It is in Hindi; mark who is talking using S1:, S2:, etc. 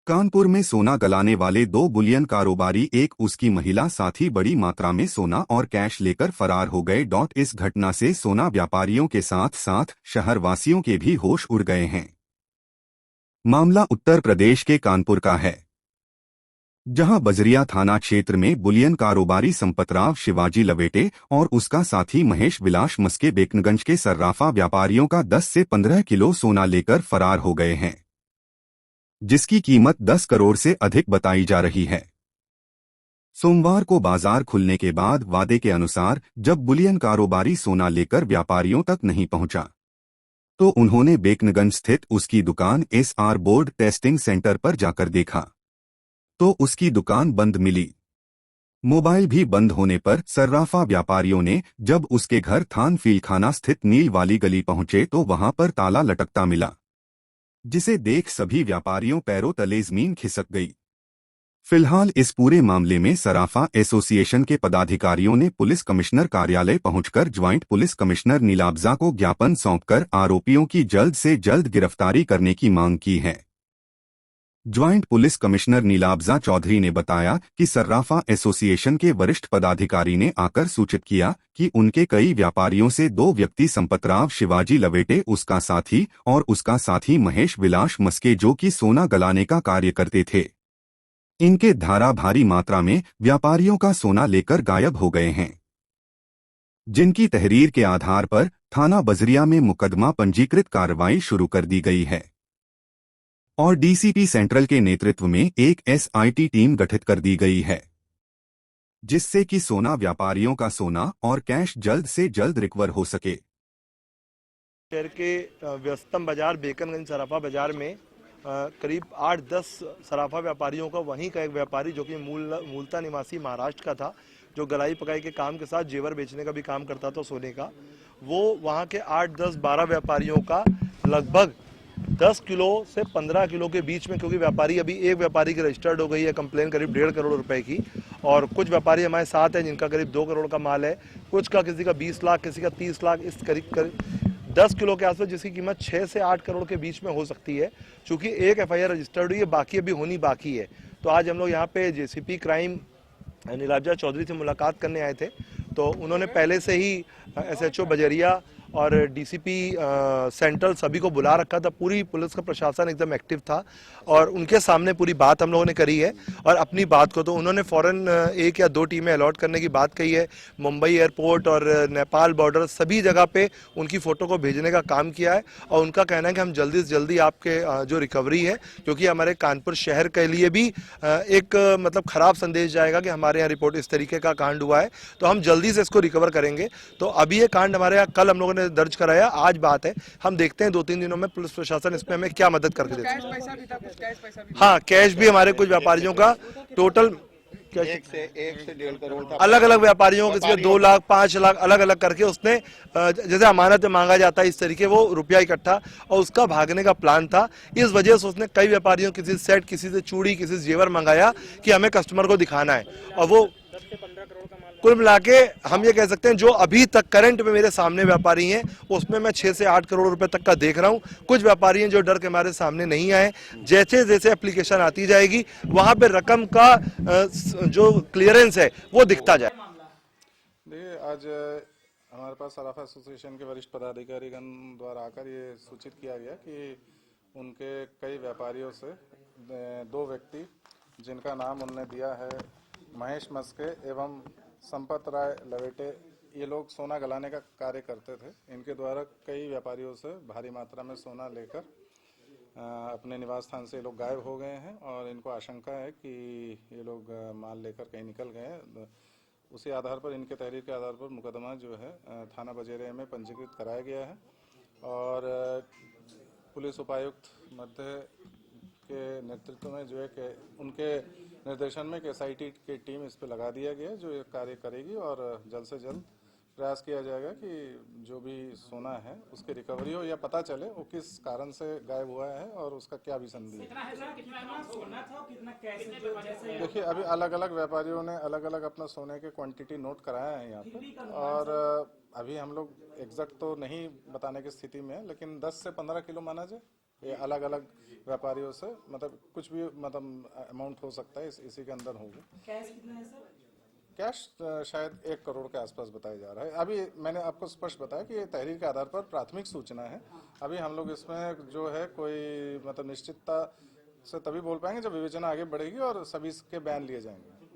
S1: कानपुर में सोना गलाने वाले दो बुलियन कारोबारी एक उसकी महिला साथी बड़ी मात्रा में सोना और कैश लेकर फरार हो गए। इस घटना से सोना व्यापारियों के साथ साथ शहरवासियों के भी होश उड़ गए हैं। मामला उत्तर प्रदेश के कानपुर का है, जहां बजरिया थाना क्षेत्र में बुलियन कारोबारी संपतराव शिवाजी लवेटे और उसका साथी महेश विलास मस्के बेकनगंज के सर्राफा व्यापारियों का 10 से 15 किलो सोना लेकर फरार हो गए हैं, जिसकी कीमत 10 करोड़ से अधिक बताई जा रही है। सोमवार को बाजार खुलने के बाद वादे के अनुसार जब बुलियन कारोबारी सोना लेकर व्यापारियों तक नहीं पहुंचा, तो उन्होंने बेकनगंज स्थित उसकी दुकान SR बोर्ड टेस्टिंग सेंटर पर जाकर देखा तो उसकी दुकान बंद मिली। मोबाइल भी बंद होने पर सर्राफा व्यापारियों ने जब उसके घर थान फीलखाना स्थित नील वाली गली पहुंचे तो वहां पर ताला लटकता मिला, जिसे देख सभी व्यापारियों पैरों तले जमीन खिसक गई। फिलहाल इस पूरे मामले में सराफा एसोसिएशन के पदाधिकारियों ने पुलिस कमिश्नर कार्यालय पहुंचकर ज्वाइंट पुलिस कमिश्नर नीलाब्जा को ज्ञापन सौंपकर आरोपियों की जल्द से जल्द गिरफ्तारी करने की मांग की है। Joint police commissioner Nilabja Chaudhary ने बताया कि सर्राफा एसोसिएशन के वरिष्ठ पदाधिकारी ने आकर सूचित किया कि उनके कई व्यापारियों से दो व्यक्ति संपतराव शिवाजी लवेटे उसका साथी और उसका साथी महेश विलास मस्के जो कि सोना गलाने का कार्य करते थे, इनके धारा भारी मात्रा में व्यापारियों का सोना लेकर गायब हो गए हैं, जिनकी तहरीर के आधार पर थाना बजरिया में मुकदमा पंजीकृत कार्रवाई शुरू कर दी गई है और डीसीपी सेंट्रल के नेतृत्व में एक SIT टीम गठित कर दी गई है, जिससे कि सोना व्यापारियों का सोना और कैश जल्द से जल्द रिकवर हो सके।
S2: शहर के व्यस्तम बाजार बेकनगंज सराफा बाजार में करीब 8-10 सराफा व्यापारियों का वहीं का एक व्यापारी जो कि मूलतः निवासी महाराष्ट्र का था, जो गलाई पकाई के काम के साथ जेवर बेचने का भी काम करता था सोने का, वो वहाँ के 8-10-12 व्यापारियों का लगभग 10 किलो से 15 किलो के बीच में, क्योंकि व्यापारी अभी एक व्यापारी की रजिस्टर्ड हो गई है कंप्लेन करीब 1.5 करोड़ रुपए की, और कुछ व्यापारी हमारे साथ हैं जिनका करीब 2 करोड़ का माल है, कुछ का किसी का 20 लाख, किसी का 30 लाख, इस करीब 10 किलो के आसपास, जिसकी कीमत 6 से 8 करोड़ के बीच में हो सकती है। चूंकि एक FIR रजिस्टर्ड हुई है, बाकी अभी होनी बाकी है। तो आज हम लोग यहाँ पे JCP क्राइम नीलाब्जा चौधरी से मुलाकात करने आए थे, तो उन्होंने पहले से ही SHO बजरिया और DCP सेंट्रल सभी को बुला रखा था। पूरी पुलिस का प्रशासन एकदम एक्टिव था और उनके सामने पूरी बात हम लोगों ने करी है। और अपनी बात को तो उन्होंने फौरन 1 या 2 टीमें अलॉट करने की बात कही है। मुंबई एयरपोर्ट और नेपाल बॉर्डर सभी जगह पे उनकी फ़ोटो को भेजने का काम किया है और उनका कहना है कि हम जल्दी से जल्दी आपके जो रिकवरी है, क्योंकि हमारे कानपुर शहर के लिए भी एक मतलब ख़राब संदेश जाएगा कि हमारे यहाँ रिपोर्ट इस तरीके का कांड हुआ है, तो हम जल्दी से इसको रिकवर करेंगे। तो अभी ये कांड हमारे यहाँ कल हम लोगों ने दर्ज कराया, आज बात है, हम देखते हैं 2-3 दिनों में पुलिस प्रशासन इसमें हमें क्या मदद करके देता है। हाँ, कैश भी हमारे कुछ व्यापारियों का टोटल
S3: 1 से 1.5 करोड़ था।
S2: अलग अलग व्यापारियों के 2 लाख 5 लाख अलग अलग करके उसने जैसे अमानत में मांगा जाता है इस तरीके वो रुपया इकट्ठा, और उसका भागने का प्लान था। इस वजह से उसने कई व्यापारियों, किसी से सेट, किसी से चूड़ी, किसी से जेवर मंगाया कि हमें कस्टमर को दिखाना है, और वो कुल मिला के हम ये कह सकते हैं जो अभी तक करंट में मेरे सामने व्यापारी हैं उसमें मैं 6 से 8 करोड़ रुपए तक का देख रहा हूं। कुछ व्यापारी हैं जो डर के हमारे सामने नहीं आए। जैसे जैसे एप्लीकेशन आती जाएगी वहां पे रकम का जो क्लियरेंस है वो दिखता जाए।
S4: देखिए, आज हमारे पास सराफा एसोसिएशन के वरिष्ठ पदाधिकारीगण द्वारा आकर ये सूचित किया गया कि उनके कई व्यापारियों से 2 व्यक्ति जिनका नाम उन्होंने दिया है महेश मस्के एवं संपत राय लवेटे, ये लोग सोना गलाने का कार्य करते थे। इनके द्वारा कई व्यापारियों से भारी मात्रा में सोना लेकर अपने निवास स्थान से लोग गायब हो गए हैं और इनको आशंका है कि ये लोग माल लेकर कहीं निकल गए हैं। उसी आधार पर, इनके तहरीर के आधार पर मुकदमा जो है थाना बजेरिया में पंजीकृत कराया गया है और पुलिस उपायुक्त मध्य के नेतृत्व में जो है कि उनके निर्देशन में एक SIT की टीम इस पर लगा दिया गया है जो ये कार्य करेगी और जल्द से जल्द प्रयास किया जाएगा कि जो भी सोना है उसकी रिकवरी हो या पता चले वो किस कारण से गायब हुआ है और उसका क्या भी संदेह है। देखिए, अभी अलग अलग व्यापारियों ने अलग अलग अपना सोने के क्वांटिटी नोट कराया है यहाँ पर, और अभी हम लोग एग्जैक्ट तो नहीं बताने की स्थिति में है, लेकिन 10 से 15 किलो माना जाए। ये अलग अलग व्यापारियों से मतलब कुछ भी मतलब अमाउंट हो सकता है, इसी के अंदर होगी।
S5: कैश कितना है सर?
S4: कैश शायद 1 करोड़ के आसपास बताया जा रहा है। अभी मैंने आपको स्पष्ट बताया कि ये तहरीर के आधार पर प्राथमिक सूचना है। अभी हम लोग इसमें जो है कोई मतलब निश्चितता से तभी बोल पाएंगे जब विवेचना आगे बढ़ेगी और सभी के बयान लिए जाएंगे।